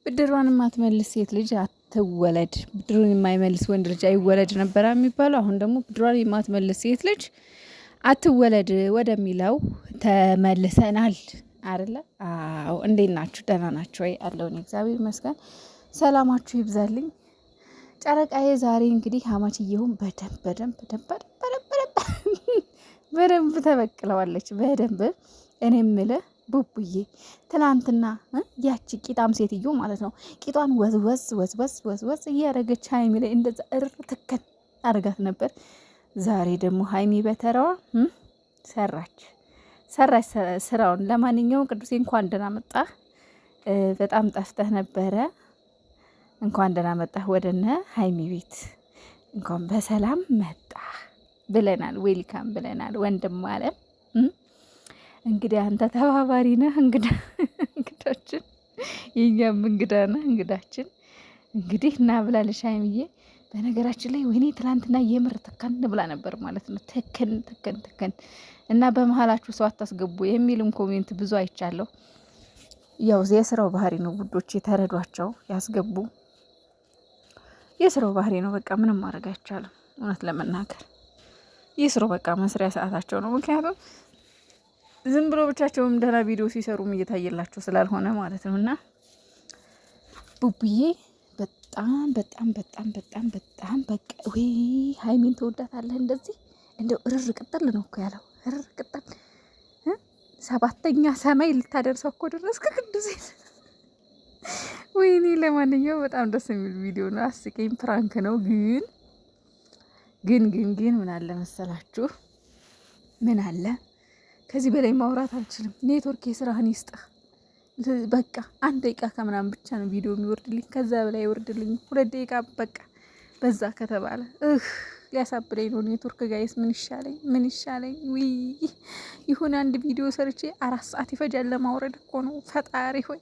ብድሯን የማትመልስ ሴት ልጅ አትወለድ፣ ብድሩን የማይመልስ ወንድ ልጅ አይወለድ ነበር የሚባለው። አሁን ደግሞ ብድሯን የማትመልስ ሴት ልጅ አትወለድ ወደሚለው ተመልሰናል አይደለ? አዎ። እንዴት ናችሁ? ደህና ናችሁ ወይ? አለውን እግዚአብሔር ይመስገን። ሰላማችሁ ይብዛልኝ። ጨረቃዬ ዛሬ እንግዲህ ሀማችየውን በደንብ ተበቅለዋለች። በደንብ እኔ የምልህ ቡቡዬ ትናንትና ያቺ ቂጣም ሴትዮ ማለት ነው ቂጧን ወዝወዝ እያረገች ሀይሚ ላይ እንደዛ ትከን አርጋት ነበር። ዛሬ ደግሞ ሀይሚ በተራዋ ሰራች ስራውን። ለማንኛውም ቅዱሴ እንኳን ደህና መጣህ። በጣም ጠፍተህ ነበረ። እንኳን ደህና መጣህ ወደነ ሀይሚ ቤት እንኳን በሰላም መጣህ ብለናል። ዌልካም ብለናል ወንድም አለም። እንግዲህ አንተ ተባባሪ ነህ። እንግዳችን የኛም እንግዳ ነህ። እንግዳችን እንግዲህ እና ብላለሽ ሀይሚዬ። በነገራችን ላይ ወይኔ ትላንትና የምር ትከን ብላ ነበር ማለት ነው። ትከን እና በመሀላችሁ ሰው አታስገቡ የሚልም ኮሜንት ብዙ አይቻለሁ። ያው የስራው ባህሪ ነው ውዶች፣ የተረዷቸው ያስገቡ። የስራው ባህሪ ነው። በቃ ምንም ማድረግ አይቻልም። እውነት ለመናገር የስራው በቃ መስሪያ ሰዓታቸው ነው። ምክንያቱም ዝም ብሎ ብቻቸውም ደህና ቪዲዮ ሲሰሩም እየታየላቸው ስላልሆነ ማለት ነው። እና ቡቡዬ በጣም በቃ ወይ ሀይሚን ትወዳታለህ እንደዚህ። እንደው እርር ቅጠል ነው እኮ ያለው። እርር ቅጠል 7ኛ ሰማይ ልታደርሰው እኮ ድረስ ከቅዱሴ። ወይኔ ለማንኛውም በጣም ደስ የሚል ቪዲዮ ነው። አስቂኝ ፕራንክ ነው። ግን ምን አለ መሰላችሁ? ምን አለ ከዚህ በላይ ማውራት አልችልም። ኔትወርክ የስራህን ይስጥህ። በቃ 1 ደቂቃ ከምናምን ብቻ ነው ቪዲዮ የሚወርድልኝ። ከዛ በላይ ይወርድልኝ 2 ደቂቃ በቃ በዛ ከተባለ ሊያሳብለኝ ነው ኔትወርክ። ጋይስ ምን ይሻለኝ? ይሁን አንድ ቪዲዮ ሰርቼ 4 ሰዓት ይፈጃል ለማውረድ እኮ ነው። ፈጣሪ ሆይ